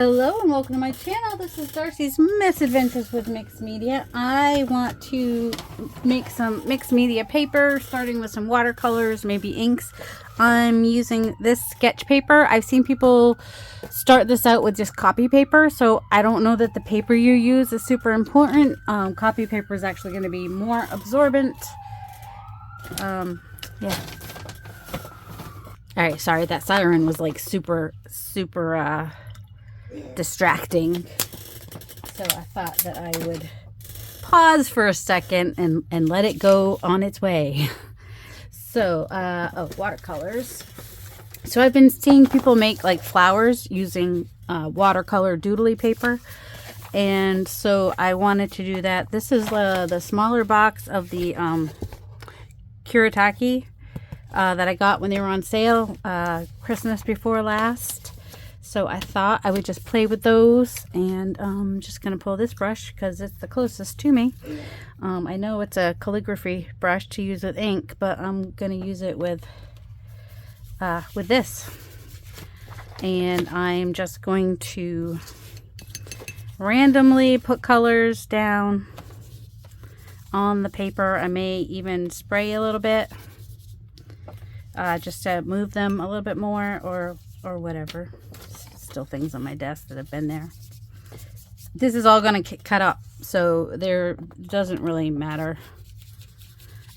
Hello and welcome to my channel. This is Darcy's Misadventures with Mixed Media. I want to make some mixed media paper, starting with some watercolors, maybe inks. I'm using this sketch paper. I've seen people start this out with just copy paper, so I don't know that the paper you use is super important. Copy paper is actually going to be more absorbent. Yeah. All right, sorry, that siren was like super distracting, so I thought that I would pause for a second and let it go on its way. So watercolors. So I've been seeing people make like flowers using watercolor doodly paper, and so I wanted to do that. This is the smaller box of the Kuretake that I got when they were on sale Christmas before last. So I thought I would just play with those, and I'm just going to pull this brush because it's the closest to me. I know it's a calligraphy brush to use with ink, but I'm going to use it with this. And I'm just going to randomly put colors down on the paper. I may even spray a little bit just to move them a little bit more or whatever. Still things on my desk that have been there. This is all going to cut up, so there doesn't really matter.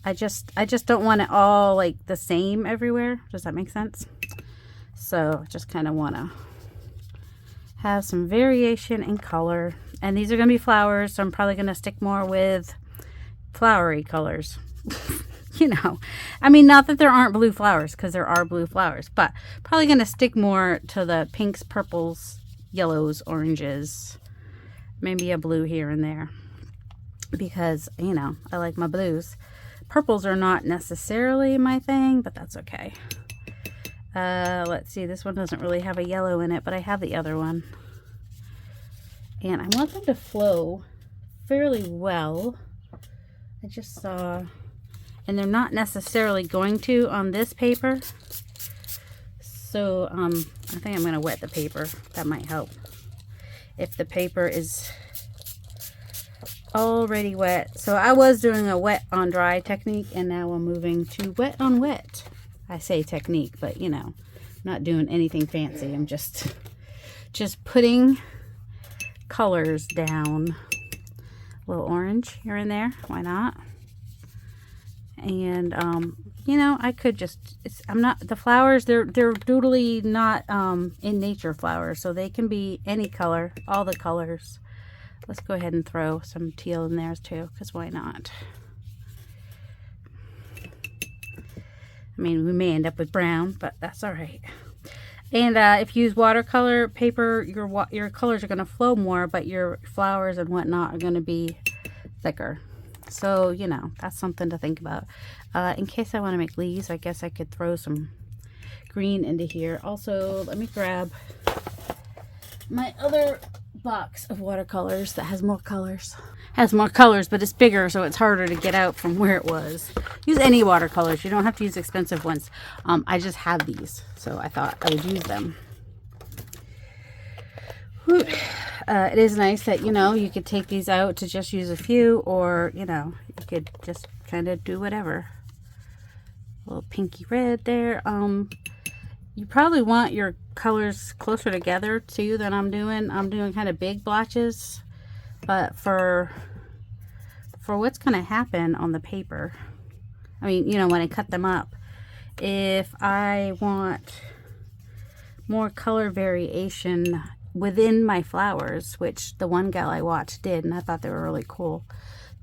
I just don't want it all like the same everywhere. Does that make sense? So just kind of want to have some variation in color, and these are going to be flowers, so I'm probably going to stick more with flowery colors. You know, I mean, not that there aren't blue flowers, because there are blue flowers, but probably going to stick more to the pinks, purples, yellows, oranges, maybe a blue here and there, because, you know, I like my blues. Purples are not necessarily my thing, but that's okay. Let's see, this one doesn't really have a yellow in it, but I have the other one. And I want them to flow fairly well. I just saw... and they're not necessarily going to on this paper, so I think I'm going to wet the paper. That might help. If the paper is already wet. So I was doing a wet on dry technique, and now I'm moving to wet on wet. I say technique, but you know, not doing anything fancy. I'm just putting colors down. A little orange here and there, why not? And you know, I could just, I'm not, the flowers, they're doodly not in nature flowers, so they can be any color, all the colors. Let's go ahead and throw some teal in there too, because why not? I mean, we may end up with brown, but that's all right. And if you use watercolor paper, your colors are going to flow more, but your flowers and whatnot are going to be thicker. So, you know, that's something to think about. In case I want to make leaves, I guess I could throw some green into here. Also, let me grab my other box of watercolors that has more colors. Has more colors, but it's bigger, so it's harder to get out from where it was. Use any watercolors. You don't have to use expensive ones. I just have these, so I thought I would use them. Whew. It is nice that, you know, you could take these out to just use a few, or, you know, you could just kind of do whatever. A little pinky red there. You probably want your colors closer together too than I'm doing. I'm doing kind of big blotches, but for what's going to happen on the paper, I mean, you know, when I cut them up, if I want more color variation within my flowers, which the one gal I watched did, and I thought they were really cool,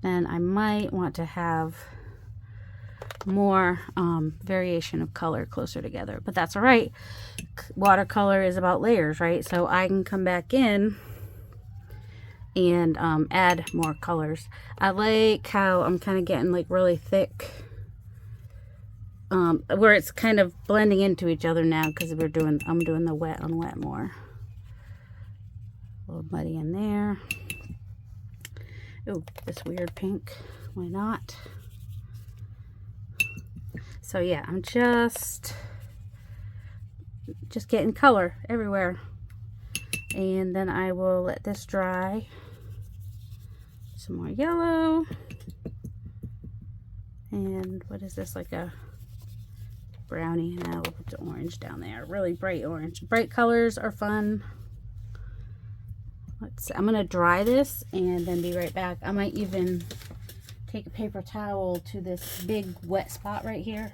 then I might want to have more variation of color closer together. But that's all right. Watercolor is about layers, right? So I can come back in and add more colors. I like how I'm kind of getting like really thick, where it's kind of blending into each other now, because I'm doing the wet on wet more. A little muddy in there. Oh, this weird pink. Why not? So yeah, I'm just getting color everywhere. And then I will let this dry. Some more yellow. And what is this, like a brownie? Now we'll put the orange down there. Really bright orange. Bright colors are fun. I'm gonna dry this and then be right back. I might even take a paper towel to this big wet spot right here.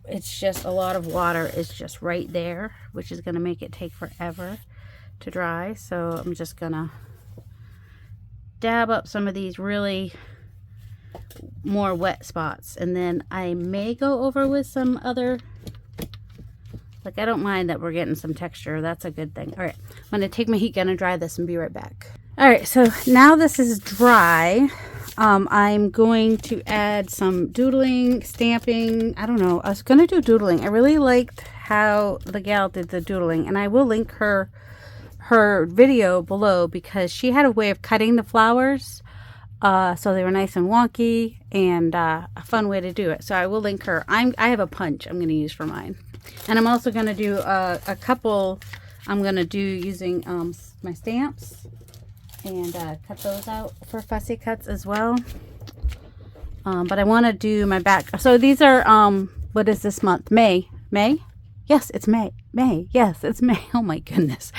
It's just a lot of water is just right there, which is gonna make it take forever to dry. So I'm just gonna dab up some of these really more wet spots, and then I may go over with some other, like, I don't mind that we're getting some texture. That's a good thing. All right, I'm going to take my heat gun and dry this and be right back. All right, so now this is dry. I'm going to add some doodling, stamping. I don't know. I was going to do doodling. I really liked how the gal did the doodling, and I will link her video below because she had a way of cutting the flowers so they were nice and wonky, and a fun way to do it. So I will link her. I have a punch I'm going to use for mine. And I'm also going to do a couple I'm going to do using my stamps and cut those out for fussy cuts as well. But I want to do my back. So these are, what is this month? May? Yes, it's May. Yes, it's May. Oh my goodness.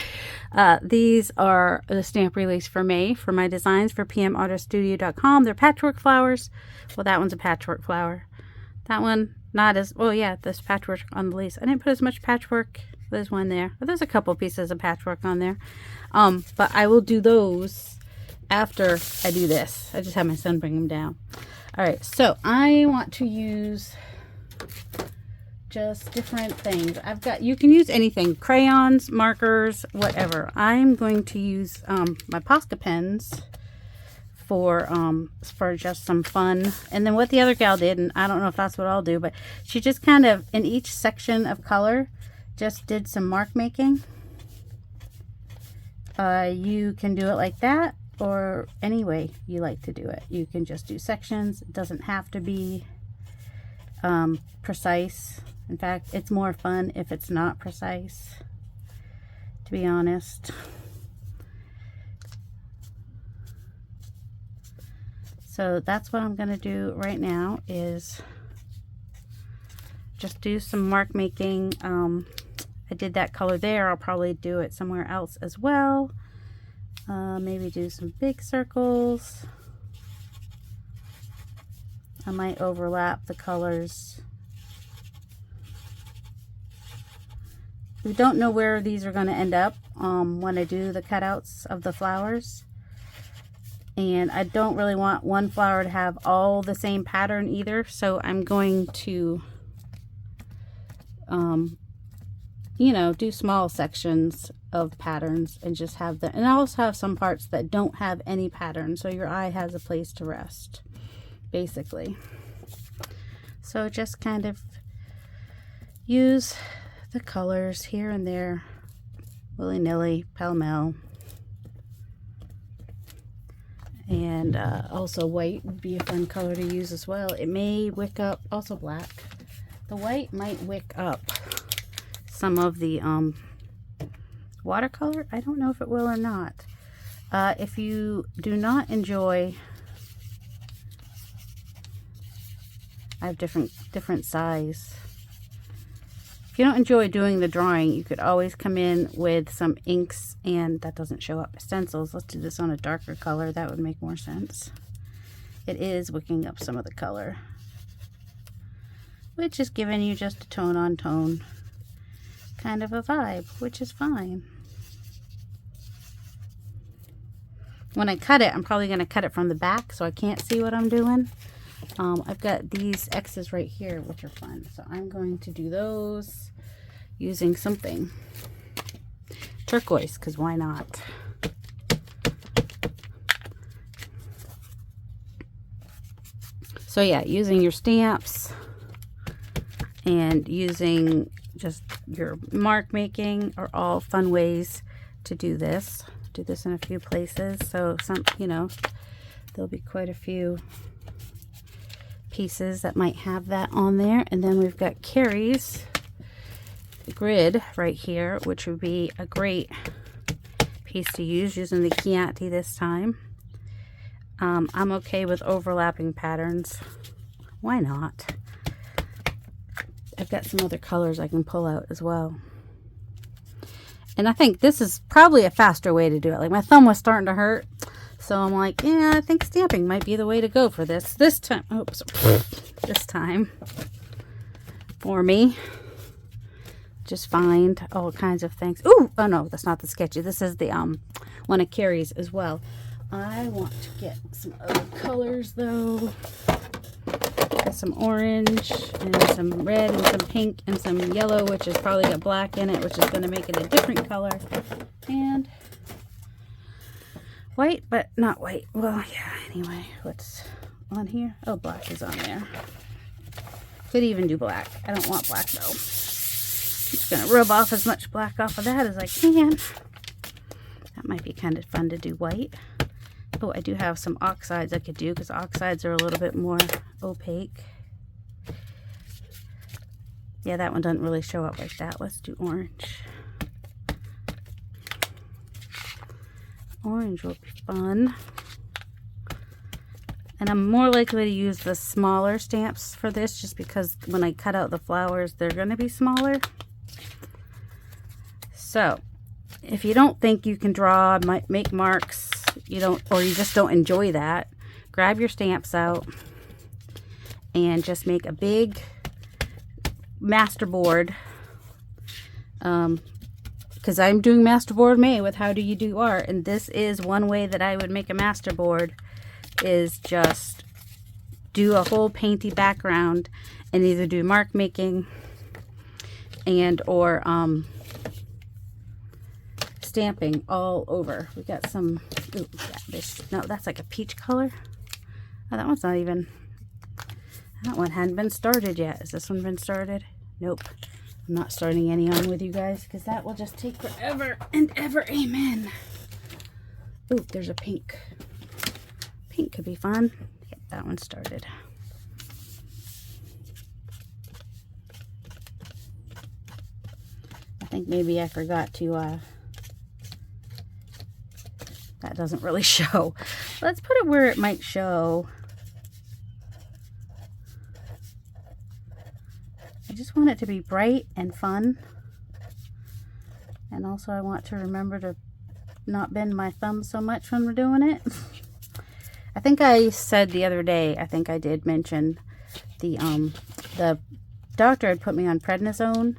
These are the stamp release for May for my designs for pmartiststudio.com. They're patchwork flowers. Well, that one's a patchwork flower. That one, not as, well, yeah, this patchwork on the leaves. I didn't put as much patchwork. There's one there. But there's a couple pieces of patchwork on there. But I will do those after I do this. I just have my son bring them down. All right, so I want to use just different things. I've got, you can use anything, crayons, markers, whatever. I'm going to use my Posca pens for just some fun. And then what the other gal did, and I don't know if that's what I'll do, but she just kind of in each section of color just did some mark making. You can do it like that or any way you like to do it. You can just do sections. It doesn't have to be precise. In fact, it's more fun if it's not precise, to be honest. So that's what I'm going to do right now, is just do some mark making. I did that color there. I'll probably do it somewhere else as well. Maybe do some big circles. I might overlap the colors. We don't know where these are going to end up when I do the cutouts of the flowers. And I don't really want one flower to have all the same pattern either. So I'm going to, you know, do small sections of patterns and just have them. And I also have some parts that don't have any pattern, so your eye has a place to rest, basically. So just kind of use the colors here and there, willy-nilly, pell-mell. And also white would be a fun color to use as well. It may wick up, also black. The white might wick up some of the watercolor. I don't know if it will or not. If you do not enjoy, I have different size. If you don't enjoy doing the drawing, you could always come in with some inks, and that doesn't show up, stencils. Let's do this on a darker color. That would make more sense. It is wicking up some of the color, which is giving you just a tone on tone kind of a vibe, which is fine. When I cut it, I'm probably going to cut it from the back so I can't see what I'm doing. I've got these X's right here, which are fun. So I'm going to do those using something turquoise, because why not? So yeah, using your stamps and using just your mark making are all fun ways to do this. Do this in a few places. So some, you know, there'll be quite a few pieces that might have that on there. And then we've got Carrie's grid right here, which would be a great piece to use using the Chianti this time. I'm okay with overlapping patterns. Why not? I've got some other colors I can pull out as well. And I think this is probably a faster way to do it. Like, my thumb was starting to hurt. So I'm like, yeah, I think stamping might be the way to go for this. This time, oops, this time for me. Just find all kinds of things. Ooh, oh no, that's not the sketchy. This is the one of Carrie's as well. I want to get some other colors though. Got some orange and some red and some pink and some yellow, which has probably got black in it, which is going to make it a different color. And white, but not white. Well, yeah, anyway, what's on here? Oh, black is on there. Could even do black. I don't want black though. I'm just going to rub off as much black off of that as I can. That might be kind of fun to do white. Oh, I do have some oxides I could do because oxides are a little bit more opaque. Yeah, that one doesn't really show up like that. Let's do orange. Orange will be fun. And I'm more likely to use the smaller stamps for this just because when I cut out the flowers, they're going to be smaller. So, if you don't think you can draw, make marks, you don't, or you just don't enjoy that, grab your stamps out and just make a big masterboard. Because I'm doing masterboard May with How Do You Do Art, and this is one way that I would make a masterboard, is just do a whole painty background and either do mark making and or stamping all over. We got some, ooh, no, that's like a peach color. Oh, that one's not even, that one hadn't been started yet. Has this one been started? Nope. I'm not starting any on with you guys because that will just take forever and ever. Amen. Ooh, there's a pink. Pink could be fun. Get that one started. I think maybe I forgot to, that doesn't really show. Let's put it where it might show. I just want it to be bright and fun. And also I want to remember to not bend my thumb so much when we're doing it. I think I said the other day, I think I did mention the doctor had put me on prednisone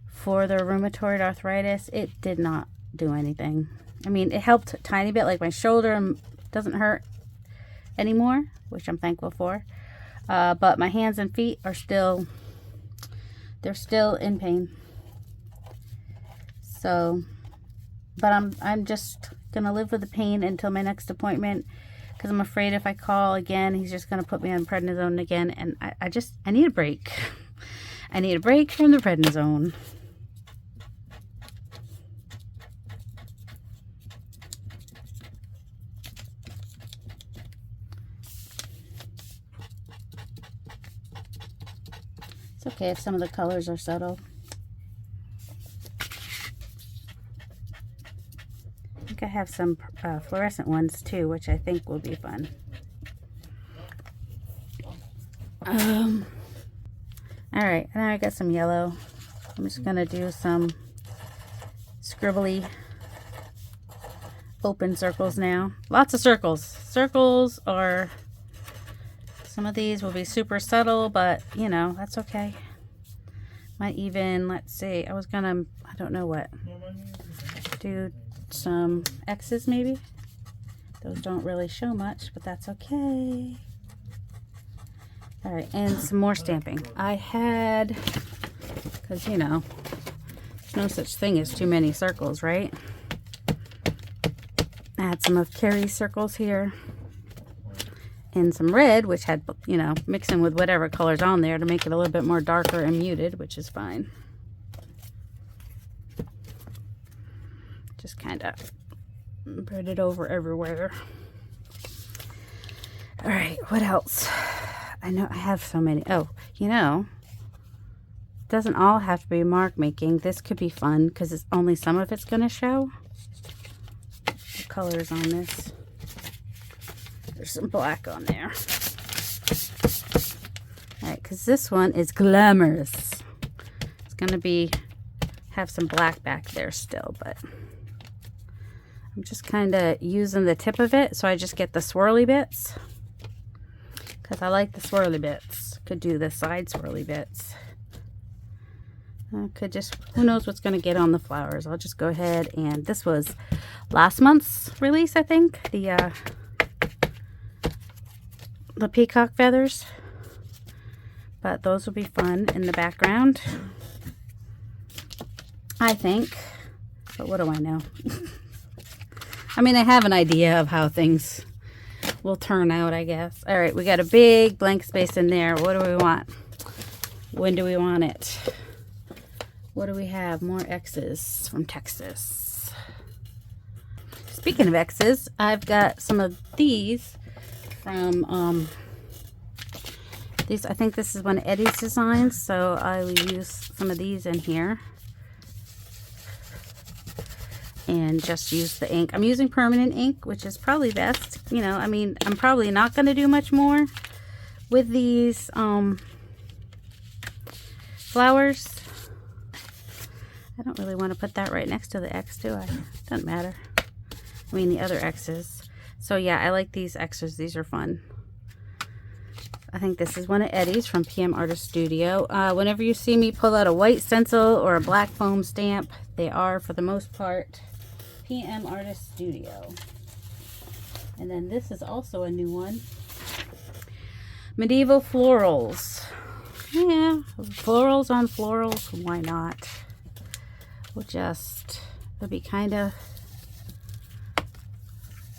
for the rheumatoid arthritis. It did not do anything. I mean, it helped a tiny bit, like my shoulder doesn't hurt anymore, which I'm thankful for. But my hands and feet are still, they're still in pain. So, but I'm just gonna live with the pain until my next appointment, because I'm afraid if I call again, he's just gonna put me on prednisone again, and I need a break. I need a break from the prednisone. It's okay if some of the colors are subtle. I think I have some fluorescent ones too, which I think will be fun. Alright, and I got some yellow. I'm just going to do some scribbly open circles now. Lots of circles. Circles are... Some of these will be super subtle, but, you know, that's okay. Might even, let's see, I was gonna, I don't know what, do some X's maybe. Those don't really show much, but that's okay. All right, and some more stamping. I had, because, you know, there's no such thing as too many circles, right? I had some of Carrie's circles here. And some red, which had, you know, mixing with whatever colors on there to make it a little bit more darker and muted, which is fine. Just kind of spread it over everywhere. All right, what else? I know I have so many. Oh, you know, doesn't all have to be mark making. This could be fun because it's only some of it's going to show. The colors on this. There's some black on there. Alright, because this one is glamorous. It's going to have some black back there still, but I'm just kind of using the tip of it so I just get the swirly bits. Because I like the swirly bits. Could do the side swirly bits. I could just, who knows what's going to get on the flowers. I'll just go ahead and, this was last month's release, I think. The peacock feathers. But those will be fun in the background, I think. But what do I know? I mean, I have an idea of how things will turn out, I guess. All right, we got a big blank space in there. What do we want? When do we want it? What do we have? More X's from Texas. Speaking of X's, I've got some of these from these. I think this is one of Eddie's designs, so I will use some of these in here and just use the ink. I'm using permanent ink, which is probably best. You know, I mean, I'm probably not going to do much more with these flowers. I don't really want to put that right next to the X, do I? Doesn't matter. I mean, the other X's. So yeah, I like these X's. These are fun. I think this is one of Eddie's from PM Artist Studio. Whenever you see me pull out a white stencil or a black foam stamp, they are, for the most part, PM Artist Studio. And then this is also a new one. Medieval Florals. Yeah, florals on florals. Why not? We'll just, it'll be kind of,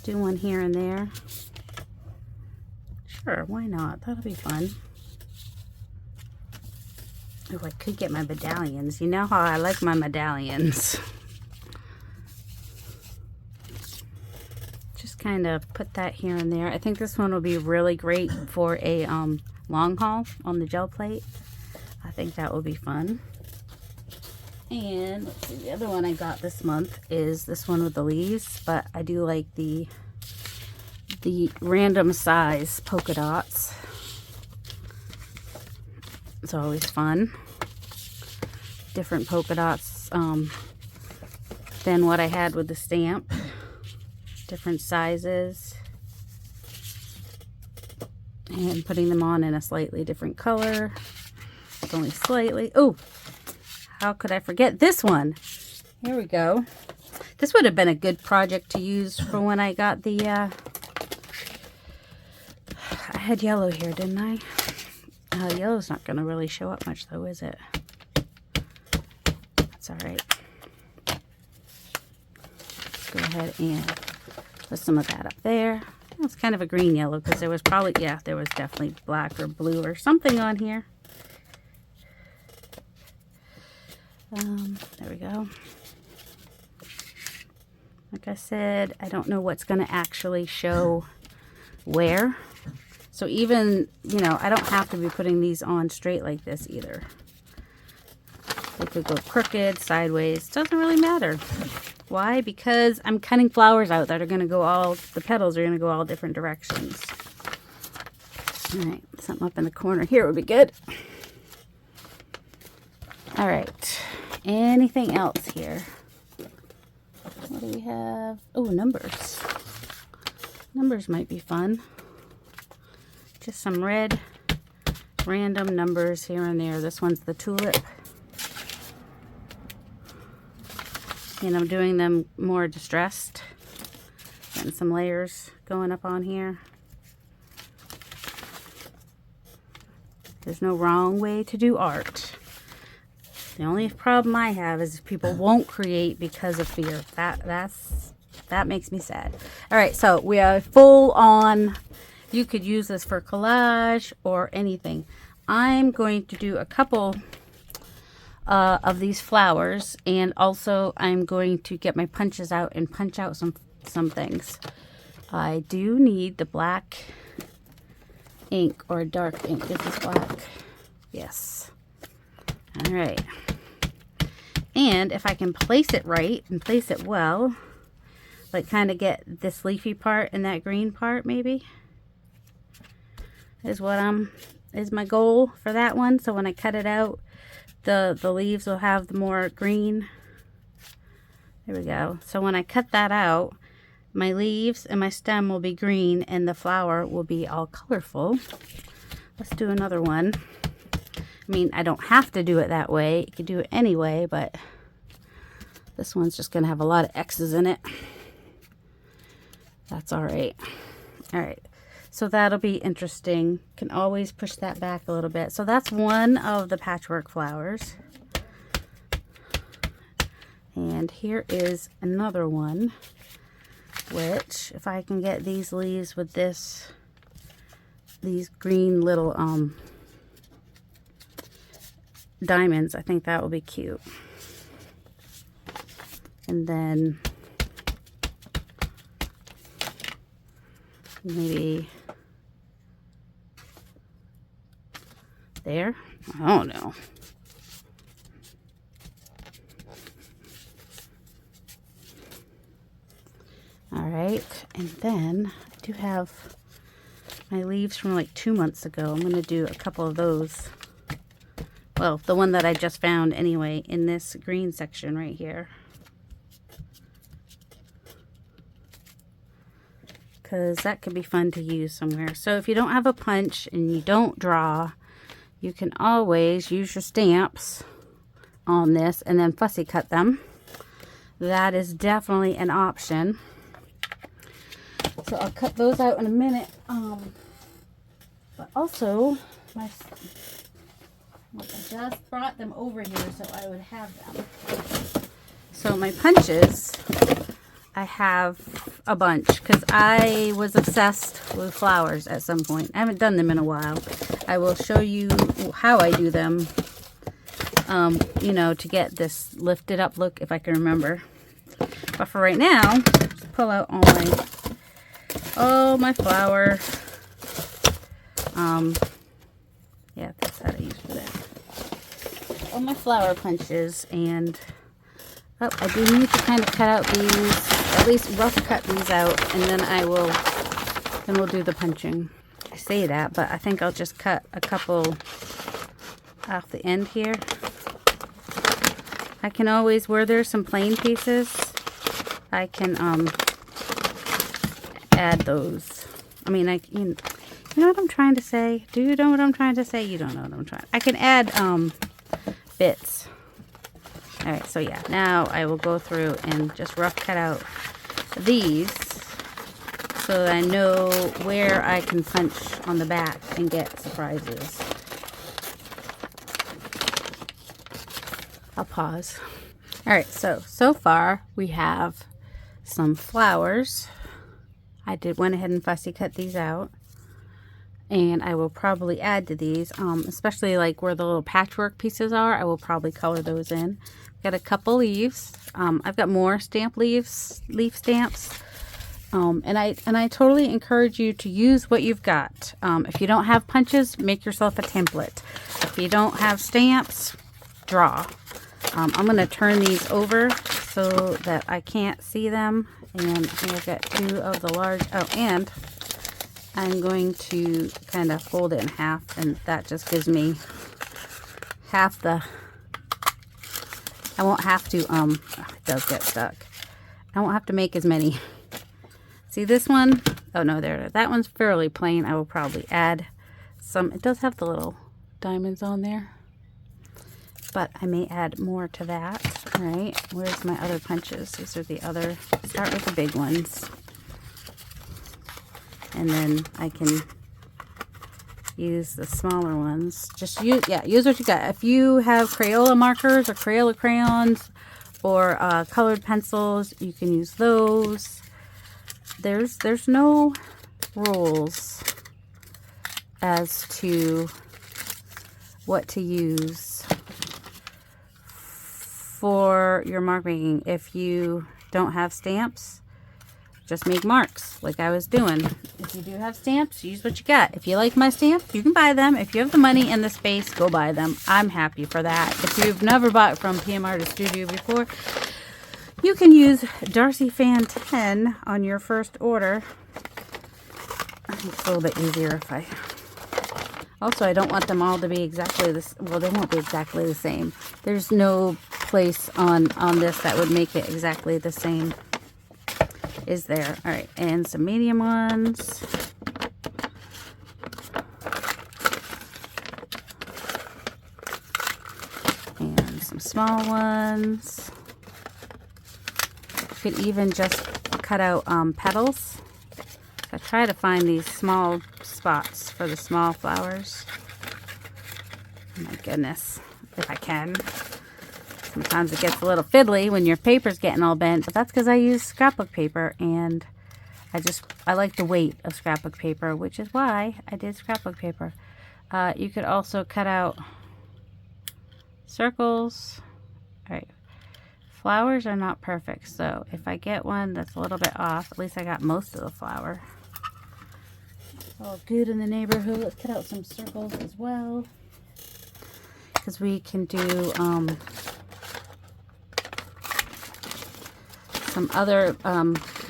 do one here and there. Sure, why not? That'll be fun. Oh, I could get my medallions. You know how I like my medallions. Just kind of put that here and there. I think this one will be really great for a long haul on the gel plate. I think that will be fun. And let's see, the other one I got this month is this one with the leaves, but I do like the random size polka dots. It's always fun. Different polka dots than what I had with the stamp. Different sizes. And putting them on in a slightly different color. It's only slightly. Oh! How could I forget this one? Here we go. This would have been a good project to use for when I got the, I had yellow here, didn't I? Yellow's not going to really show up much though, is it? That's alright. Let's go ahead and put some of that up there. It's kind of a green yellow because there was probably, yeah, there was definitely black or blue or something on here. There we go. Like I said, I don't know what's going to actually show where. So even, you know, I don't have to be putting these on straight like this either. They could go crooked, sideways. Doesn't really matter. Why? Because I'm cutting flowers out that are going to go all, the petals are going to go all different directions. Alright, something up in the corner here would be good. Alright, anything else here? What do we have? Oh, numbers. Numbers might be fun. Just some red random numbers here and there. This one's the tulip. And I'm doing them more distressed. Getting some layers going up on here. There's no wrong way to do art. The only problem I have is people won't create because of fear. That makes me sad. All right, so we are full on. You could use this for collage or anything. I'm going to do a couple of these flowers, and also I'm going to get my punches out and punch out some things. I do need the black ink or dark ink. This is black. Yes. All right. And if I can place it right and place it well, like kind of get this leafy part and that green part maybe, is my goal for that one. So when I cut it out, the leaves will have the more green. There we go. So when I cut that out, my leaves and my stem will be green and the flower will be all colorful. Let's do another one. I mean, I don't have to do it that way. You can do it anyway, but this one's just going to have a lot of X's in it. That's all right. All right. So that'll be interesting. Can always push that back a little bit. So that's one of the patchwork flowers. And here is another one, which if I can get these leaves with these green little diamonds, I think that will be cute. And then maybe there. I don't know. All right, and then I do have my leaves from like 2 months ago. I'm going to do a couple of those. Well, the one that I just found anyway in this green section right here. Because that could be fun to use somewhere. So if you don't have a punch and you don't draw, you can always use your stamps on this and then fussy cut them. That is definitely an option. So I'll cut those out in a minute. But also, I just brought them over here so I would have them. So my punches, I have a bunch because I was obsessed with flowers at some point. I haven't done them in a while. I will show you how I do them, you know, to get this lifted up look if I can remember. But for right now, just pull out all my flour. Yeah, that's how to use for that. All my flower punches, and I do need to kind of cut out these, at least rough cut these out, and then we'll do the punching. I say that, but I think I'll just cut a couple off the end here. I can always, where there's some plain pieces, I can add those. I mean, you know what I'm trying to say? Do you know what I'm trying to say? You don't know what I'm trying. I can add bits. All right, so yeah, now I will go through and just rough cut out these so that I know where I can punch on the back and get surprises. I'll pause. All right, so far we have some flowers. I went ahead and fussy cut these out. And I will probably add to these, especially like where the little patchwork pieces are. I will probably color those in. Got a couple leaves. I've got more stamp leaf stamps. And I totally encourage you to use what you've got. If you don't have punches, make yourself a template. If you don't have stamps, draw. I'm going to turn these over so that I can't see them. And I've got two of the large, and I'm going to kind of fold it in half, and that just gives me half the, I won't have to, it does get stuck. I won't have to make as many. See this one? Oh no, there it is. That one's fairly plain. I will probably add some, it does have the little diamonds on there, but I may add more to that. All right, where's my other punches? These are the other, start with the big ones. And then I can use the smaller ones. Just use what you got. If you have Crayola markers or Crayola crayons or colored pencils, you can use those. There's no rules as to what to use for your mark making. If you don't have stamps, just make marks like I was doing. If you do have stamps, use what you got. If you like my stamps, you can buy them. If you have the money and the space, go buy them. I'm happy for that. If you've never bought from PM Artist Studio before, you can use Darcy Fan 10 on your first order. I think it's a little bit easier if I... Also, I don't want them all to be exactly this. Well, they won't be exactly the same. There's no place on this that would make it exactly the same. Is there? All right, and some medium ones. And some small ones. You could even just cut out petals. I try to find these small spots for the small flowers. Oh my goodness, if I can. Sometimes it gets a little fiddly when your paper's getting all bent, but that's because I use scrapbook paper, and I like the weight of scrapbook paper, which is why I did scrapbook paper. You could also cut out circles. All right. Flowers are not perfect, so if I get one that's a little bit off, at least I got most of the flower. All good in the neighborhood. Let's cut out some circles as well, because we can do some other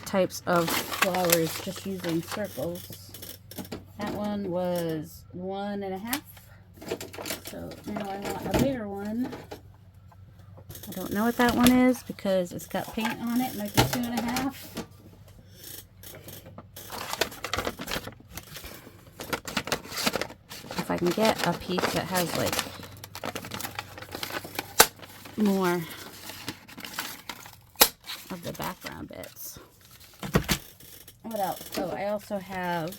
types of flowers just using circles. That one was 1.5, so now I want a bigger one. I don't know what that one is because it's got paint on it. It might be 2.5. If I can get a piece that has like more of the background bits. What else? Oh, I also have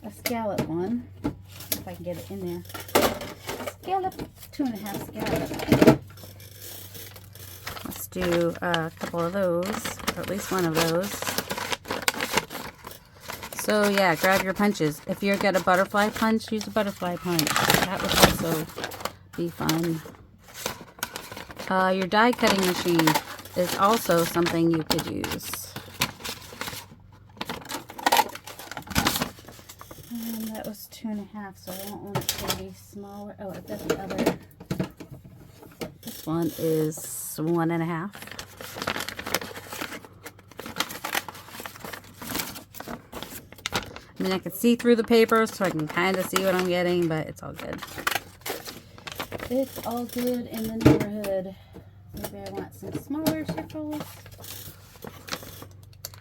a scallop one. If I can get it in there. Scallop, 2.5 scallop. Let's do a couple of those, or at least one of those. So yeah, grab your punches. If you've got a butterfly punch, use a butterfly punch. That would also be fun. Your die cutting machine is also something you could use. And that was 2.5, so I don't want it to be smaller. Oh, I've got the other. This one is 1.5. I mean, I can see through the paper, so I can kind of see what I'm getting, but it's all good. It's all good in the neighborhood. Maybe I want some smaller circles,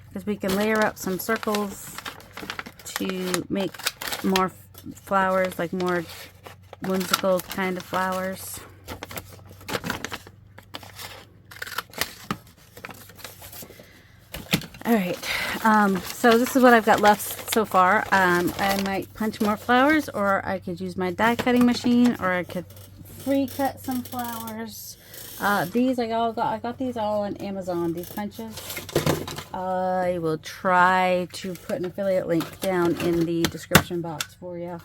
because we can layer up some circles to make more flowers, like more whimsical kind of flowers. All right, so this is what I've got left so far. I might punch more flowers, or I could use my die cutting machine, or I could free cut some flowers. These I got these all on Amazon, these punches. I will try to put an affiliate link down in the description box for you.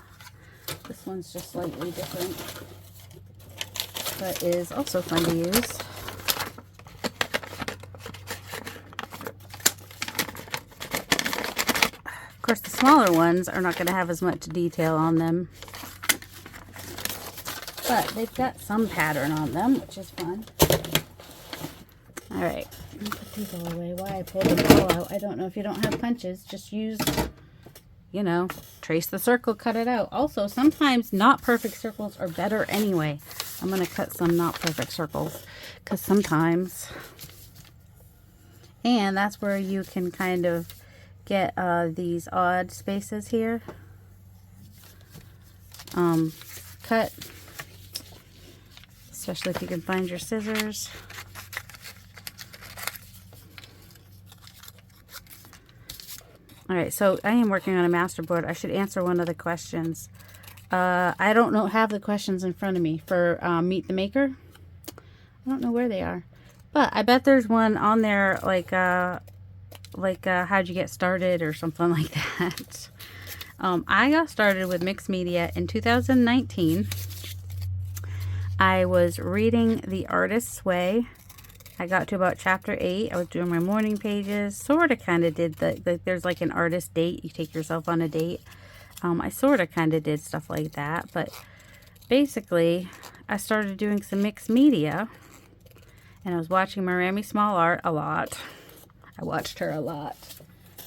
This one's just slightly different, but is also fun to use. Of course, the smaller ones are not going to have as much detail on them, but they've got some pattern on them, which is fun. All right, put these all away. Why I pulled them all out, I don't know. If you don't have punches, just use, you know, trace the circle, cut it out. Also, sometimes not perfect circles are better anyway. I'm going to cut some not perfect circles, because sometimes, and that's where you can kind of get these odd spaces here. Cut, especially if you can find your scissors. All right, so I am working on a masterboard. I should answer one of the questions. I don't have the questions in front of me for Meet the Maker. I don't know where they are, but I bet there's one on there like how'd you get started or something like that. I got started with mixed media in 2019. I was reading The Artist's Way, I got to about chapter 8. I was doing my morning pages. Sort of kind of did there's like an artist date. You take yourself on a date. I sort of kind of did stuff like that. But basically, I started doing some mixed media. And I was watching Mirami Small Art a lot. I watched her a lot.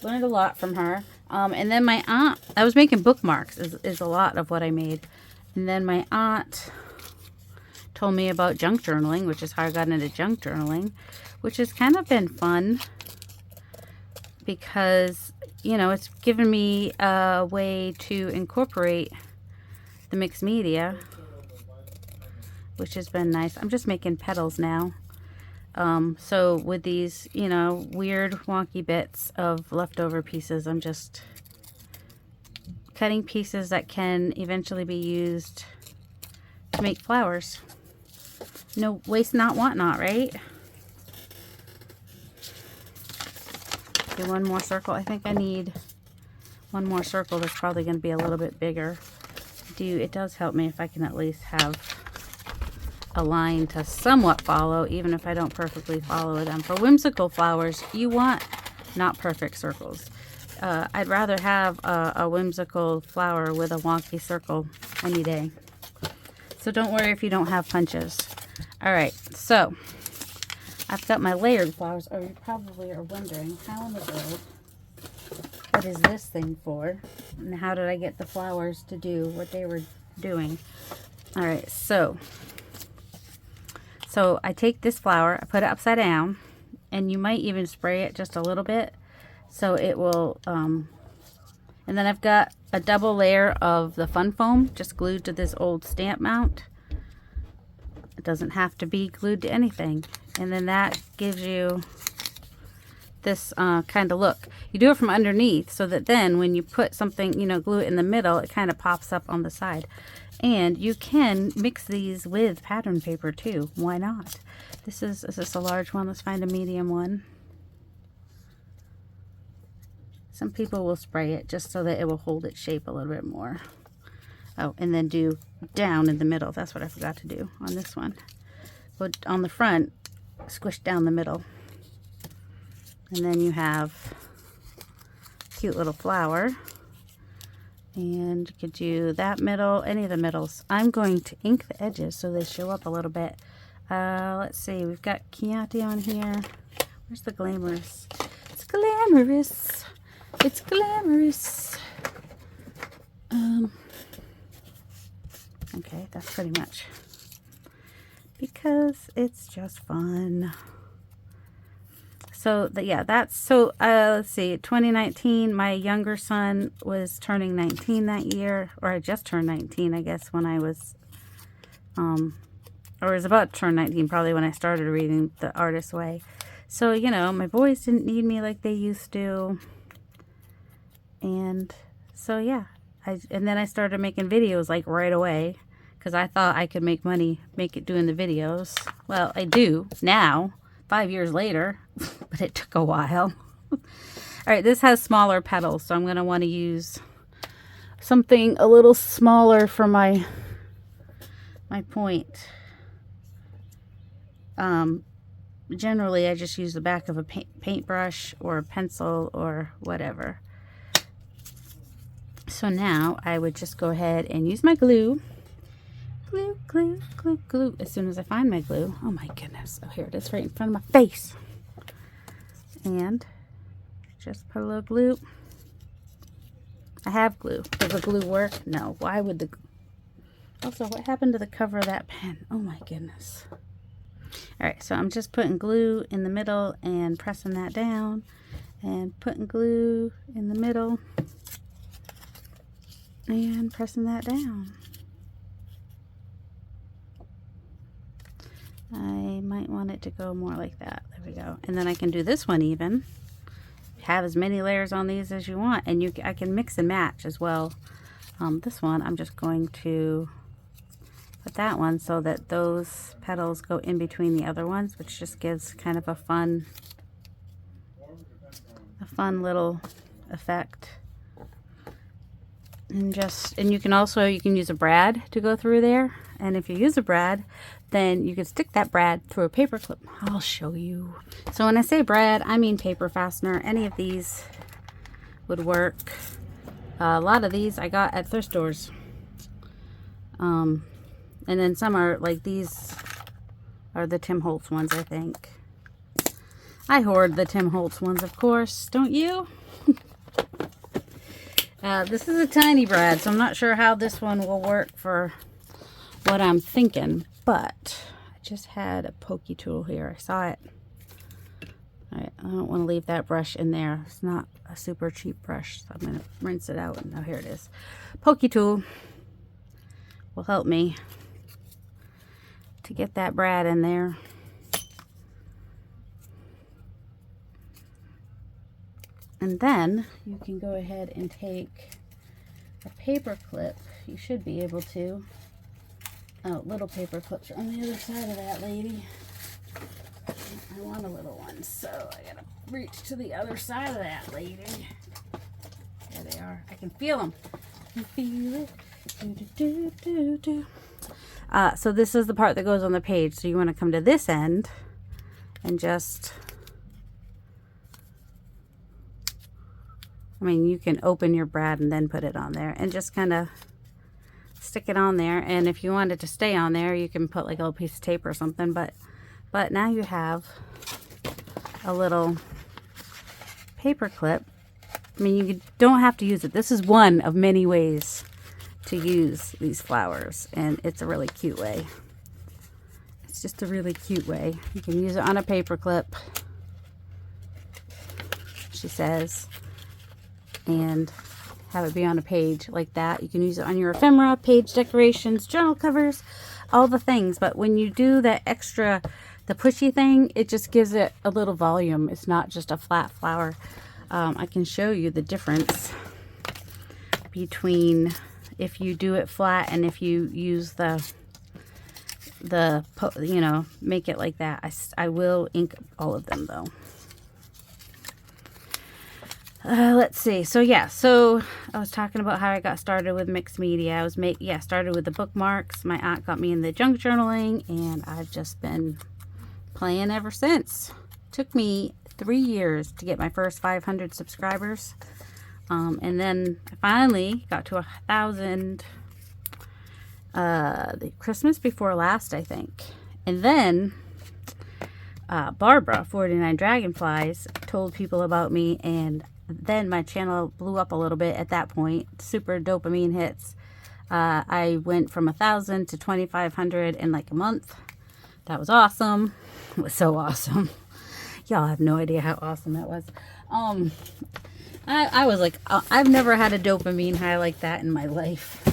Learned a lot from her. And then my aunt, I was making bookmarks is a lot of what I made. And then my aunt told me about junk journaling, which is how I got into junk journaling, which has kind of been fun because, you know, it's given me a way to incorporate the mixed media, which has been nice. I'm just making petals now. So with these, you know, weird wonky bits of leftover pieces, I'm just cutting pieces that can eventually be used to make flowers. No waste not, want not, right? Do one more circle. I think I need one more circle that's probably going to be a little bit bigger. It does help me if I can at least have a line to somewhat follow, even if I don't perfectly follow them. For whimsical flowers, you want not perfect circles. I'd rather have a whimsical flower with a wonky circle any day. So don't worry if you don't have punches. All right, so I've got my layered flowers. Oh, you probably are wondering, how in the world, what is this thing for? And how did I get the flowers to do what they were doing? All right, so I take this flower, I put it upside down, and you might even spray it just a little bit so it will, and then I've got a double layer of the fun foam just glued to this old stamp mount. It doesn't have to be glued to anything. And then that gives you this kind of look. You do it from underneath so that then when you put something, you know, glue it in the middle, it kind of pops up on the side. And you can mix these with pattern paper too. Why not? Is this a large one? Let's find a medium one. Some people will spray it just so that it will hold its shape a little bit more. Oh, and then do down in the middle. That's what I forgot to do on this one. But on the front, squish down the middle. And then you have a cute little flower. And you could do that middle, any of the middles. I'm going to ink the edges so they show up a little bit. Let's see, we've got Chianti on here. Where's the glamorous? It's glamorous. It's glamorous. Okay, that's pretty much. Because it's just fun. So let's see, 2019, my younger son was turning 19 that year, or I just turned 19, I guess, when I was, or was about to turn 19, probably when I started reading The Artist's Way. So, you know, my boys didn't need me like they used to. And so, yeah, and then I started making videos like right away, because I thought I could make money, doing the videos. Well, I do now. 5 years later, but it took a while. All right, this has smaller petals, so I'm going to want to use something a little smaller for my point. Generally, I just use the back of a paintbrush or a pencil or whatever. So now I would just go ahead and use my glue. Glue, glue, glue, glue. As soon as I find my glue. Oh my goodness. Oh, here it is right in front of my face. And just put a little glue. I have glue. Does the glue work? No. Why would the... Also, what happened to the cover of that pen? Oh my goodness. Alright, so I'm just putting glue in the middle and pressing that down. And putting glue in the middle. And pressing that down. I might want it to go more like that. There we go. And then I can do this one even. Have as many layers on these as you want. And I can mix and match as well. This one, I'm just going to put that one so that those petals go in between the other ones, which just gives kind of a fun little effect. And you can use a brad to go through there And if you use a brad, then you can stick that brad through a paper clip. I'll show you. So when I say brad, I mean paper fastener. Any of these would work. A lot of these I got at thrift stores. And then some are like these are the Tim Holtz ones, I think. I hoard the Tim Holtz ones, of course. Don't you? This is a tiny brad, so I'm not sure how this one will work for what I'm thinking, but I just had a pokey tool here. I saw it. Alright, I don't want to leave that brush in there. It's not a super cheap brush, so I'm going to rinse it out. And now here it is. Pokey tool will help me to get that brad in there. And then you can go ahead and take a paper clip. You should be able to. Oh, little paper clips are on the other side of that, lady. I want a little one, so I gotta reach to the other side of that, lady. There they are. I can feel them. I can feel it. Do, do, do, do. So this is the part that goes on the page. So you want to come to this end and just, I mean, you can open your brad and then put it on there and just kind of stick it on there. And if you want it to stay on there, you can put like a little piece of tape or something. But now you have a little paper clip. I mean, you don't have to use it. This is one of many ways to use these flowers, and it's a really cute way. It's just a really cute way. You can use it on a paper clip, she says, and have it be on a page like that. You can use it on your ephemera, page decorations, journal covers, all the things. But when you do that extra, the pushy thing, it just gives it a little volume. It's not just a flat flower. I can show you the difference between if you do it flat and if you use you know, make it like that. I will ink all of them though. Let's see. So yeah, so I was talking about how I got started with mixed media. I was started with the bookmarks. My aunt got me in the junk journaling, and I've just been playing ever since. Took me 3 years to get my first 500 subscribers. And then I finally got to 1,000 the Christmas before last, I think. And then Barbara, 49 Dragonflies, told people about me, and then my channel blew up a little bit at that point. Super dopamine hits. I went from 1,000 to 2,500 in like a month. That was awesome. It was so awesome. Y'all have no idea how awesome that was. I was like, I've never had a dopamine high like that in my life.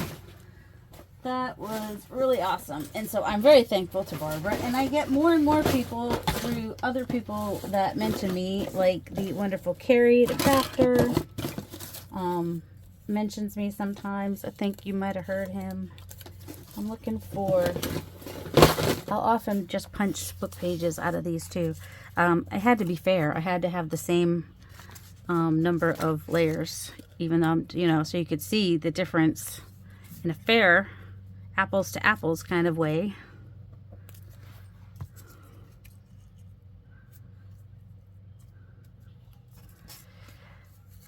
That was really awesome. And so I'm very thankful to Barbara. And I get more and more people through other people that mention me, like the wonderful Carrie, the crafter, mentions me sometimes. I think you might have heard him. I'm looking for, I'll often just punch book pages out of these too. I had to be fair. I had to have the same number of layers, even though, you know, so you could see the difference in a fair apples to apples kind of way.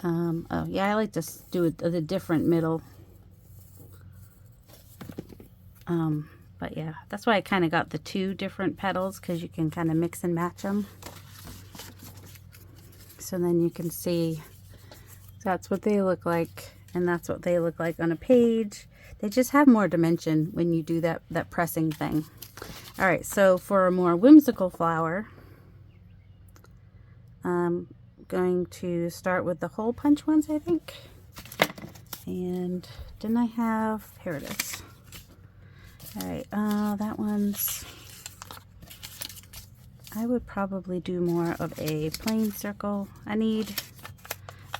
Oh yeah, I like to do the different middle. But yeah, that's why I kind of got the two different petals, because you can kind of mix and match them. So then you can see that's what they look like, and that's what they look like on a page. They just have more dimension when you do that pressing thing. All right, so for a more whimsical flower, I'm going to start with the hole punch ones, I think. And didn't I have, here it is. All right, that one's, I would probably do more of a plain circle. I need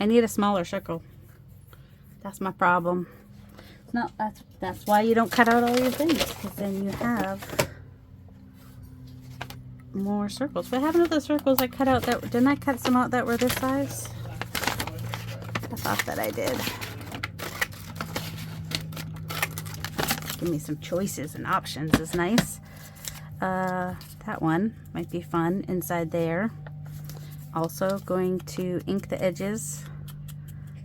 a smaller circle. That's my problem. No, that's why you don't cut out all your things, because then you have more circles. What happened to the circles I cut out? Didn't I cut some out that were this size? I thought that I did. Give me some choices and options is nice. That one might be fun inside there. Also going to ink the edges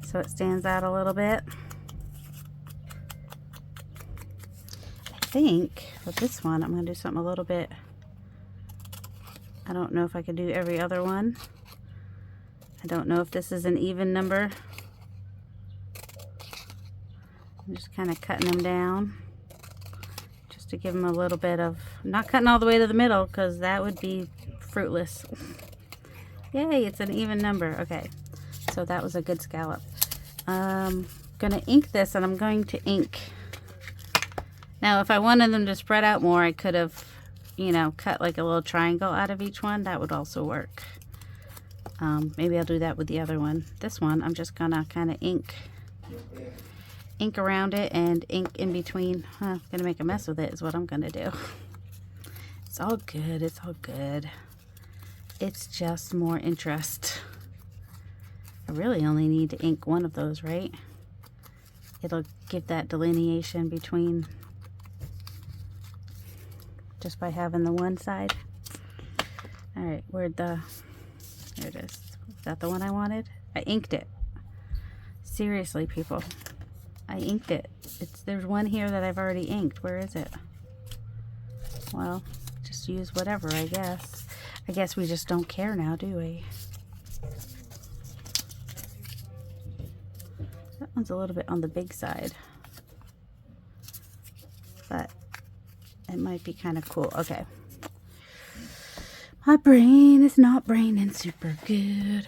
so it stands out a little bit. I think with this one I'm going to do something a little bit, I don't know if I could do every other one. I don't know if this is an even number. I'm just kind of cutting them down just to give them a little bit of, not cutting all the way to the middle because that would be fruitless. Yay, it's an even number. Okay, so that was a good scallop. I'm going to ink this, and I'm going to ink. Now, if I wanted them to spread out more, I could have, you know, cut like a little triangle out of each one. That would also work. Maybe I'll do that with the other one. This one, I'm just going to kind of ink around it and ink in between. I'm going to make a mess with it is what I'm going to do. It's all good. It's all good. It's just more interest. I really only need to ink one of those, right? It'll give that delineation between just by having the one side. All right, there it is. Is that the one I wanted? I inked it. Seriously, people. I inked it. There's one here that I've already inked. Where is it? Well, just use whatever, I guess. I guess we just don't care now, do we? That one's a little bit on the big side. But it might be kind of cool. Okay. My brain is not braining super good.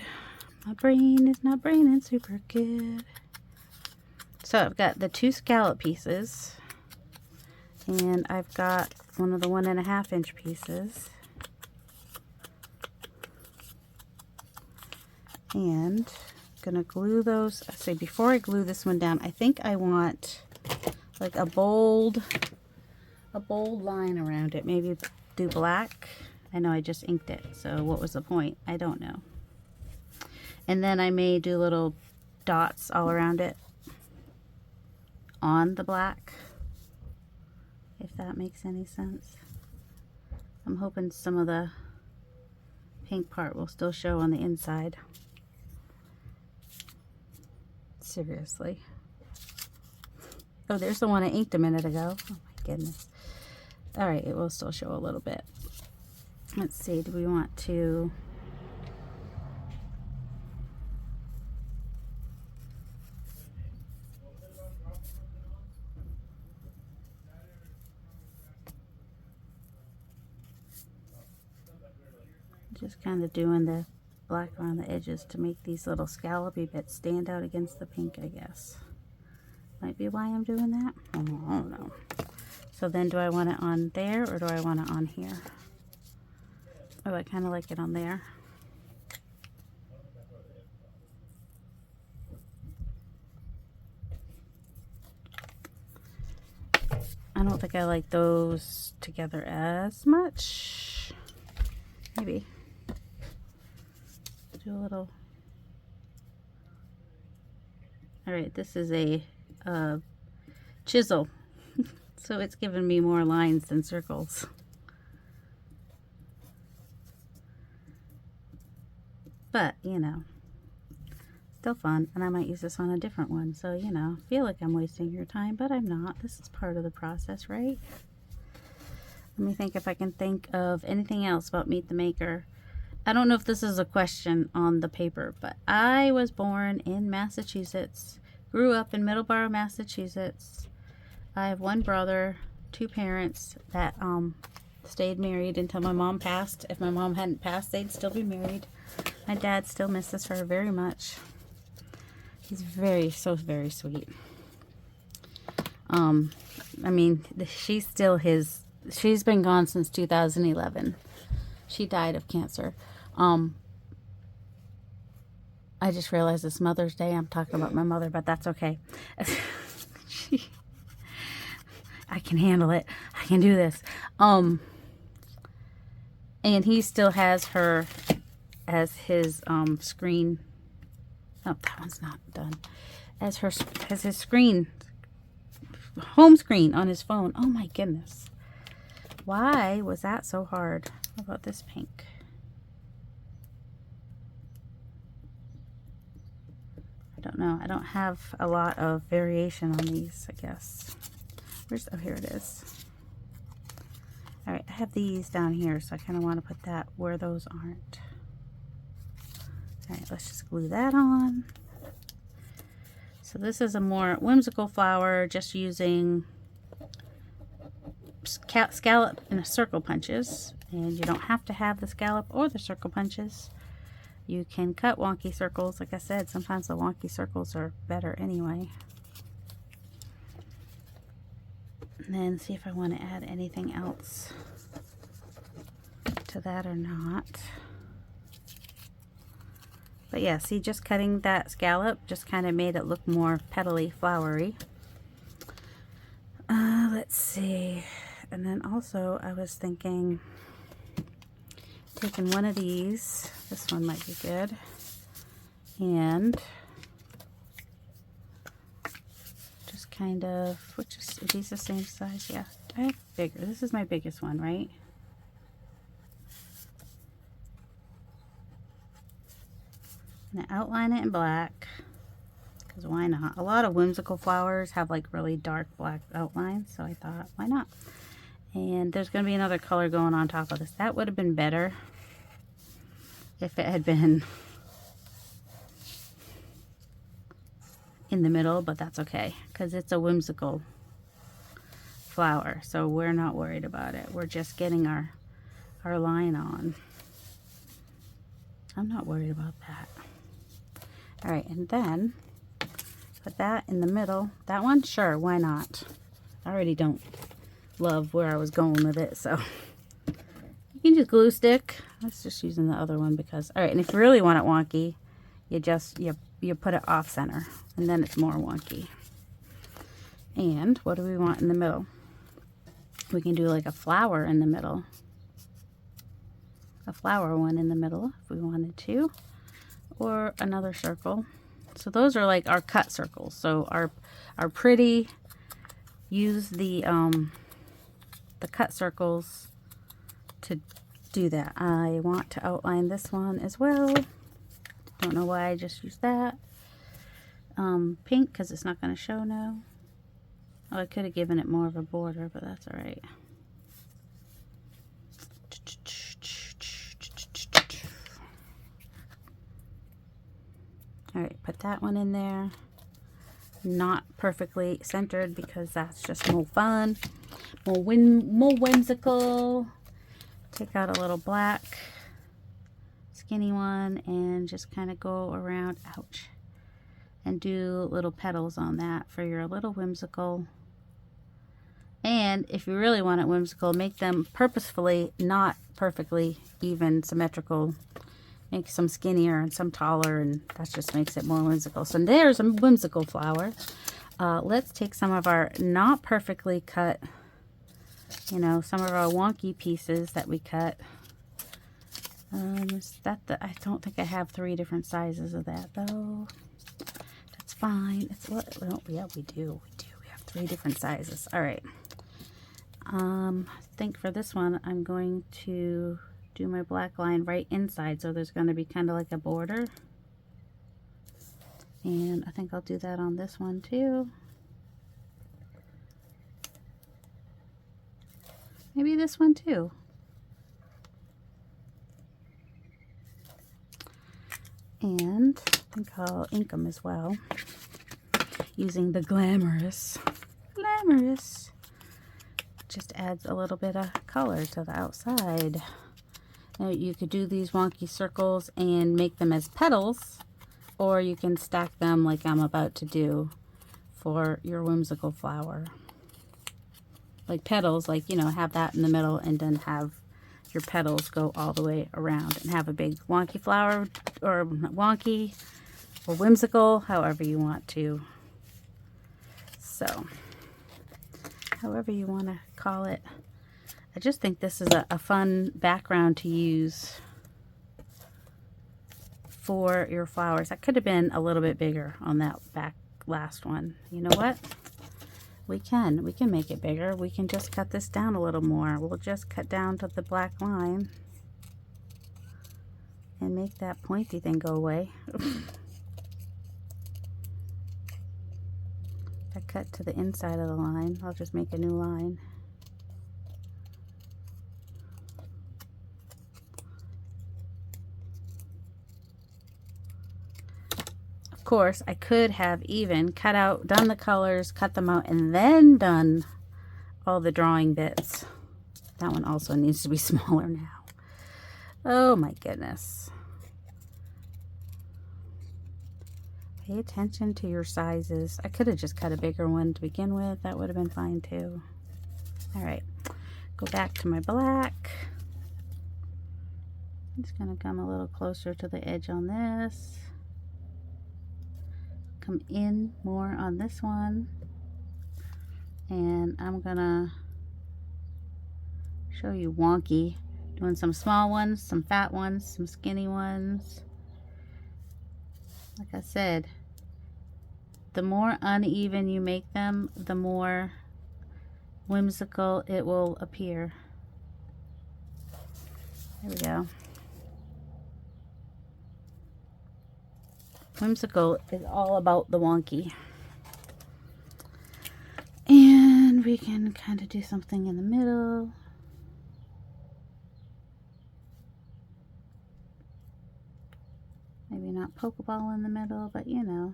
My brain is not braining super good. So I've got the 2 scallop pieces. And I've got one of the 1.5 inch pieces. And I'm gonna glue those. So before I glue this one down, I think I want like a bold line around it. Maybe do black. I know I just inked it, so what was the point? I don't know. And then I may do little dots all around it on the black, if that makes any sense. I'm hoping some of the pink part will still show on the inside. Seriously. Oh, there's the one I inked a minute ago. Oh my goodness. All right, it will still show a little bit. Let's see, do we want to... Just kind of doing the black around the edges to make these little scallopy bits stand out against the pink, I guess. Might be why I'm doing that. I don't know. So then do I want it on there or do I want it on here? Oh, I kind of like it on there. I don't think I like those together as much. Maybe. Do a little. All right, this is a chisel. So it's giving me more lines than circles. But, you know, still fun. And I might use this on a different one. So, you know, feel like I'm wasting your time, but I'm not. This is part of the process, right? Let me think if I can think of anything else about Meet the Maker. I don't know if this is a question on the paper, but I was born in Massachusetts. Grew up in Middleborough, Massachusetts. I have one brother, 2 parents that stayed married until my mom passed. If my mom hadn't passed, they'd still be married. My dad still misses her very much. He's very sweet. I mean, she's still his. She's been gone since 2011. She died of cancer. I just realized it's Mother's Day. I'm talking about my mother, but that's okay. I can handle it. I can do this. And he still has her as his screen. Oh, that one's not done. As his screen home screen on his phone. Oh my goodness. Why was that so hard? How about this pink? I don't know. I don't have a lot of variation on these, I guess. Where's, oh, here it is. All right, I have these down here, so I kind of want to put that where those aren't. All right, let's just glue that on. So this is a more whimsical flower, just using scallop and circle punches. And you don't have to have the scallop or the circle punches. You can cut wonky circles. Like I said, sometimes the wonky circles are better anyway. And then see if I want to add anything else to that or not. But yeah, see, just cutting that scallop just kind of made it look more petally flowery. Let's see. And then also I was thinking taking one of these. This one might be good. And just kind of, which is, are these the same size? Yeah, I have bigger. This is my biggest one, right? And outline it in black, because why not? A lot of whimsical flowers have like really dark black outlines, so I thought, why not? And there's going to be another color going on top of this. That would have been better if it had been in the middle, but that's okay, because it's a whimsical flower, so we're not worried about it. We're just getting our line on. I'm not worried about that. All right, and then put that in the middle. That one, sure, why not? I already don't love where I was going with it, so you can just glue stick. I was just using the other one because, all right, and if you really want it wonky, you just, you put it off center, and then it's more wonky. And what do we want in the middle? We can do like a flower in the middle. A flower one in the middle if we wanted to. Or another circle. So those are like our cut circles. So our pretty, use the cut circles to do that. I want to outline this one as well. Don't know why I just used that. Pink, because it's not going to show now. Oh, I could have given it more of a border, but that's all right. All right, put that one in there. Not perfectly centered because that's just more fun, more whimsical. Take out a little black skinny one and just kind of go around, ouch, and do little petals on that for your little whimsical. And if you really want it whimsical, make them purposefully not perfectly even symmetrical. Make some skinnier and some taller, and that just makes it more whimsical. So there's a whimsical flower. Let's take some of our not perfectly cut, you know, some of our wonky pieces that we cut. Is that I don't think I have 3 different sizes of that though. That's fine. It's what? Well, yeah, we do. We have 3 different sizes. All right. I think for this one, I'm going to do my black line right inside, so there's going to be kind of like a border. And I think I'll do that on this one too. Maybe this one too. And I think I'll ink them as well, using the glamorous. Just adds a little bit of color to the outside. Now you could do these wonky circles and make them as petals, or you can stack them like I'm about to do for your whimsical flower. Like petals, like, you know, have that in the middle and then have your petals go all the way around and have a big wonky flower, or wonky or whimsical, however you want to. So, however you want to call it. I just think this is a fun background to use for your flowers. That could have been a little bit bigger on that back last one. You know what? we can make it bigger. We can just cut this down a little more. We'll just cut down to the black line and make that pointy thing go away. I cut to the inside of the line. I'll just make a new line. Of course, I could have even done the colors, cut them out, and then done all the drawing bits. That one also needs to be smaller now. Oh my goodness. Pay attention to your sizes. I could have just cut a bigger one to begin with. That would have been fine too. All right, go back to my black. I'm just gonna come a little closer to the edge on this. Come in more on this one. And I'm gonna show you wonky. Doing some small ones, some fat ones, some skinny ones. Like I said, the more uneven you make them, the more whimsical it will appear. There we go. Whimsical is all about the wonky. And we can kind of do something in the middle. Maybe not Pokeball in the middle, but you know,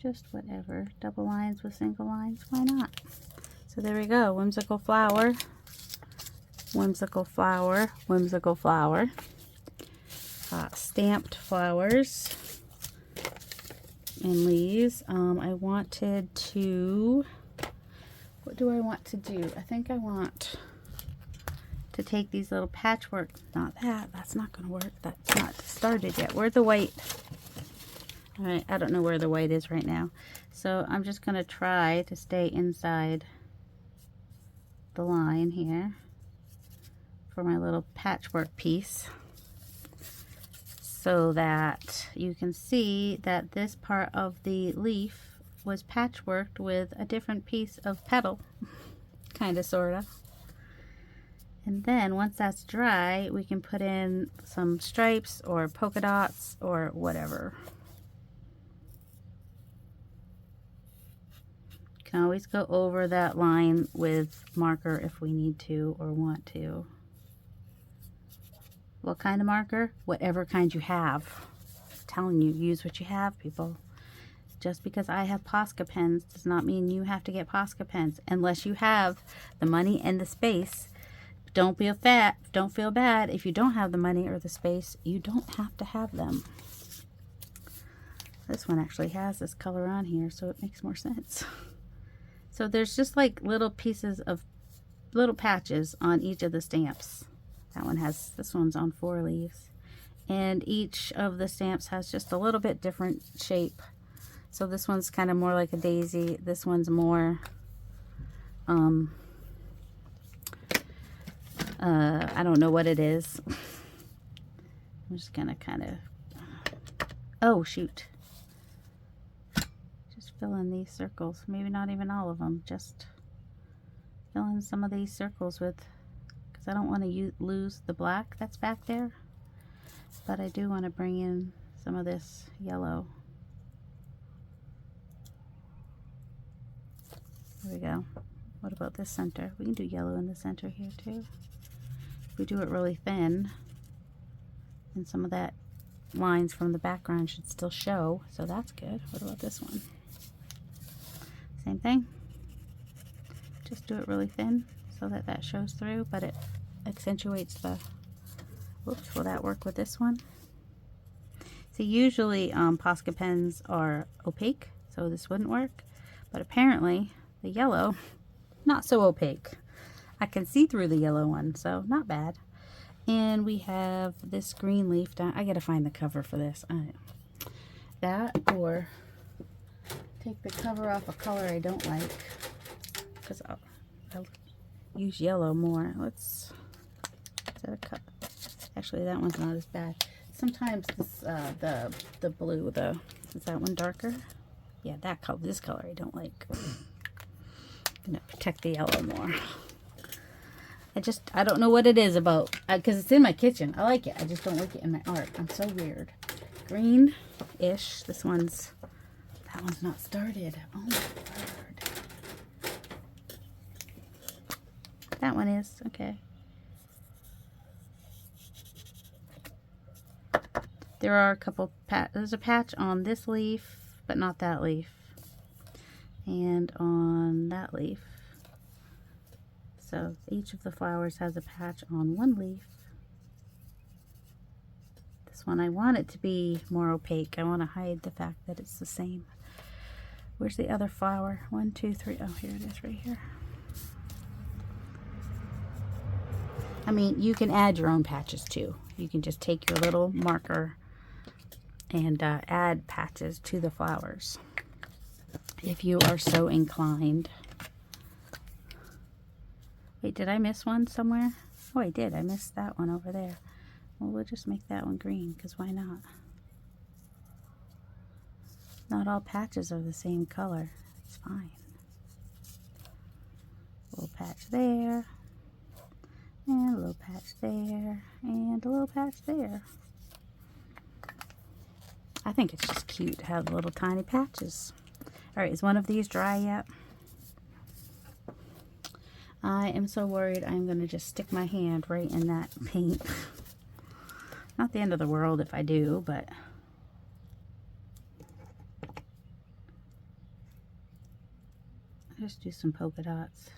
just whatever. Double lines with single lines, why not? So there we go, whimsical flower, whimsical flower, whimsical flower. Stamped flowers and leaves. I wanted to, what do I want to do? I think I want to take these little patchwork, that's not gonna work. That's not started yet. Where's the white? All right, I don't know where the white is right now. So I'm just gonna try to stay inside the line here for my little patchwork piece, so that you can see that this part of the leaf was patchworked with a different piece of petal, kind of, sort of. And then once that's dry, we can put in some stripes or polka dots or whatever. You can always go over that line with marker if we need to or want to. What kind of marker? Whatever kind you have. I'm telling you, use what you have, people. Just because I have Posca pens does not mean you have to get Posca pens unless you have the money and the space. Don't feel bad if you don't have the money or the space. You don't have to have them. This one actually has this color on here, so it makes more sense. So there's just like little pieces of little patches on each of the stamps. That one has, this one's on 4 leaves. And each of the stamps has just a little bit different shape. So this one's kind of more like a daisy. This one's more, I don't know what it is. I'm just gonna kind of, oh shoot. Just fill in these circles. Maybe not even all of them. Just fill in some of these circles with, because I don't want to lose the black that's back there. But I do want to bring in some of this yellow. There we go. What about this center? We can do yellow in the center here too. If we do it really thin, and some of that lines from the background should still show, so that's good. What about this one? Same thing. Just do it really thin so that that shows through, but it accentuates the, whoops, will that work with this one? See, usually Posca pens are opaque, so this wouldn't work, but apparently the yellow, not so opaque. I can see through the yellow one, so not bad. And we have this green leaf down. I gotta find the cover for this. That, or take the cover off a color I don't like, because I'll use yellow more. Let's, is that a cut? Actually, that one's not as bad. Sometimes this, the blue, is that one darker? Yeah, that color, this color I don't like. I'm gonna protect the yellow more. I don't know what it is about, because it's in my kitchen. I like it. I just don't like it in my art. I'm so weird. Green-ish. That one's not started. Oh my word. That one is, okay. There are a couple, there's a patch on this leaf, but not that leaf. And on that leaf. So each of the flowers has a patch on one leaf. This one, I want it to be more opaque. I want to hide the fact that it's the same. Where's the other flower? 1, 2, 3. Oh, here it is right here. I mean, you can add your own patches too. You can just take your little marker and add patches to the flowers if you are so inclined. Wait, did I miss one somewhere? Oh, I did. I missed that one over there. Well, we'll just make that one green, because why not? Not all patches are the same color. It's fine. A little patch there, and a little patch there, and a little patch there. I think it's just cute to have little tiny patches. All right, is one of these dry yet? I am so worried I'm going to just stick my hand right in that paint. Not the end of the world if I do, but just do some polka dots.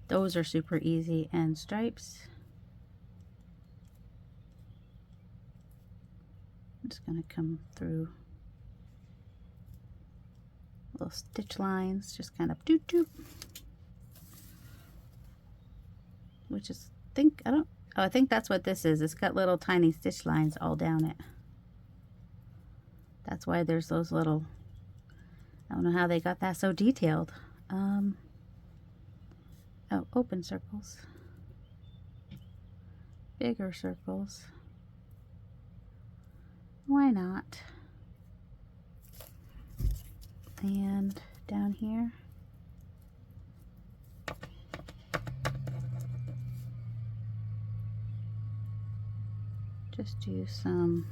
Those are super easy, and stripes. I'm just going to come through little stitch lines, just kind of doot doot. Which is, I think that's what this is. It's got little tiny stitch lines all down it. That's why there's those little, I don't know how they got that so detailed. Oh, open circles. Bigger circles. Why not? And down here. Just do some,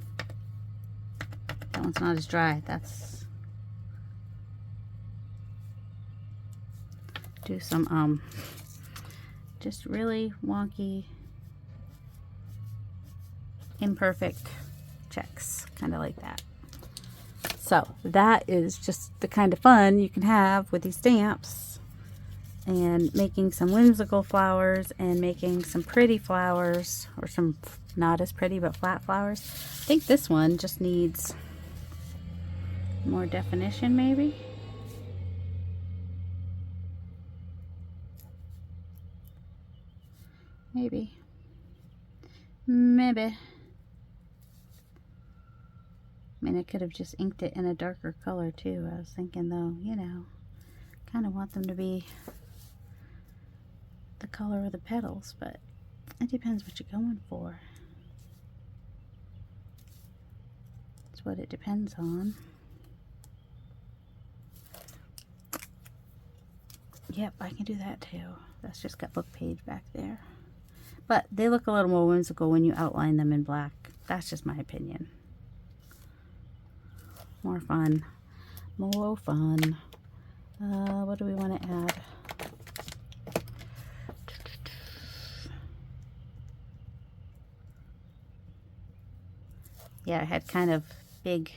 that one's not as dry, do some just really wonky, imperfect checks, kind of like that. So that is just the kind of fun you can have with these stamps, and making some whimsical flowers and making some pretty flowers, or some not as pretty but flat flowers. I think this one just needs more definition, maybe. Maybe. I mean, I could have just inked it in a darker color too. I was thinking though, you know, kind of want them to be the color of the petals, but it depends what you're going for. That's what it depends on. Yep, I can do that too. That's just got book page back there. But they look a little more whimsical when you outline them in black. That's just my opinion. More fun. More fun. What do we want to add? Yeah, I had kind of big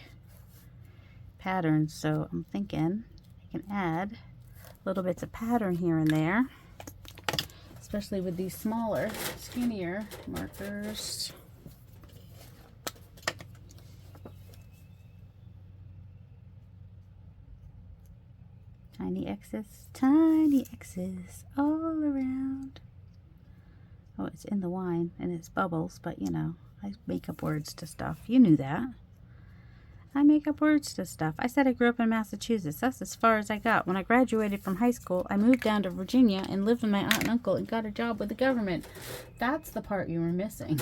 patterns, so I'm thinking I can add little bits of pattern here and there, especially with these smaller, skinnier markers. Tiny X's all around. Oh, it's in the wine and it's bubbles, but you know, I make up words to stuff. You knew that. I make up words to stuff. I said I grew up in Massachusetts. That's as far as I got. When I graduated from high school, I moved down to Virginia and lived with my aunt and uncle and got a job with the government. That's the part you were missing.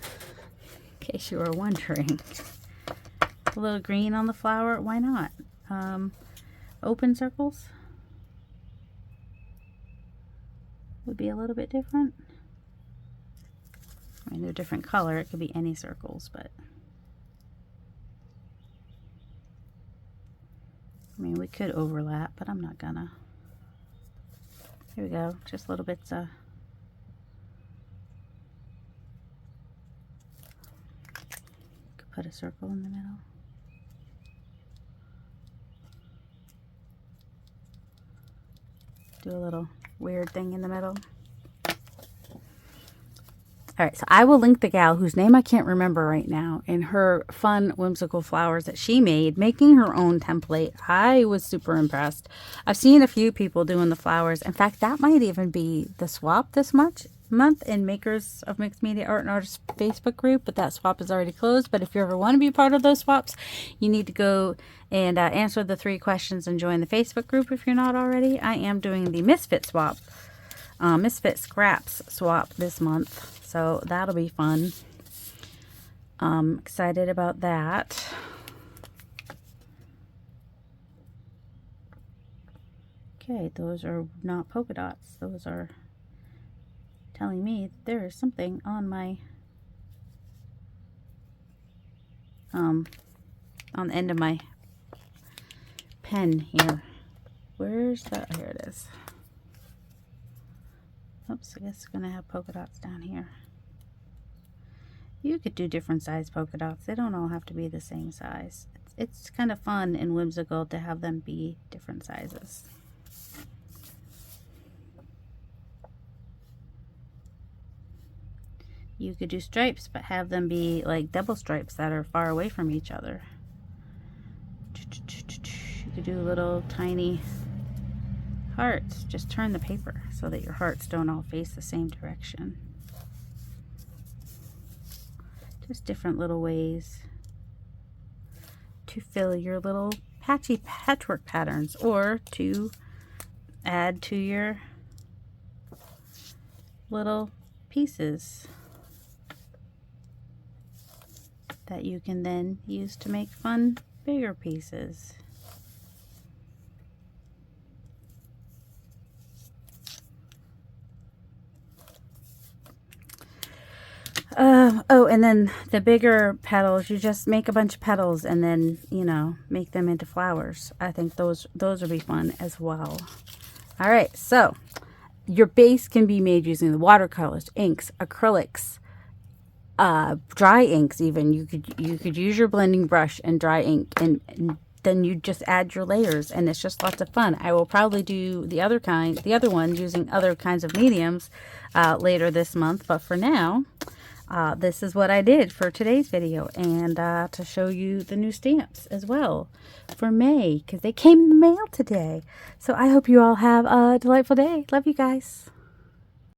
In case you were wondering. A little green on the flower. Why not? Open circles would be a little bit different. I mean, they're different color. It could be any circles, but I mean, we could overlap, but I'm not gonna. Here we go. Just little bits of. Could put a circle in the middle. Do a little weird thing in the middle. All right, so I will link the gal whose name I can't remember right now and her fun whimsical flowers that she made, making her own template. I was super impressed. I've seen a few people doing the flowers. In fact, that might even be the swap this month in Makers of Mixed Media Art and Artists Facebook group, but that swap is already closed. But if you ever want to be part of those swaps, you need to go and answer the 3 questions and join the Facebook group if you're not already. I am doing the Misfit swap, Misfit Scraps swap this month. So that'll be fun. Excited about that. Okay, those are not polka dots. Those are telling me there is something on my on the end of my pen here. Where's that? Here it is. Oops, I guess it's gonna have polka dots down here. You could do different size polka dots. They don't all have to be the same size. It's kind of fun and whimsical to have them be different sizes. You could do stripes, but have them be like double stripes that are far away from each other. You could do little tiny hearts. Just turn the paper so that your hearts don't all face the same direction. Just different little ways to fill your little patchy patchwork patterns, or to add to your little pieces that you can then use to make fun bigger pieces. Oh, and then the bigger petals, you just make a bunch of petals and then, you know, make them into flowers. I think those would be fun as well. All right, so your base can be made using the watercolors, inks, acrylics, dry inks even. You could use your blending brush and dry ink, and then you just add your layers, and it's just lots of fun. I will probably do the other one using other kinds of mediums later this month, but for now, this is what I did for today's video, and to show you the new stamps as well for May, because they came in the mail today. So I hope you all have a delightful day. Love you guys.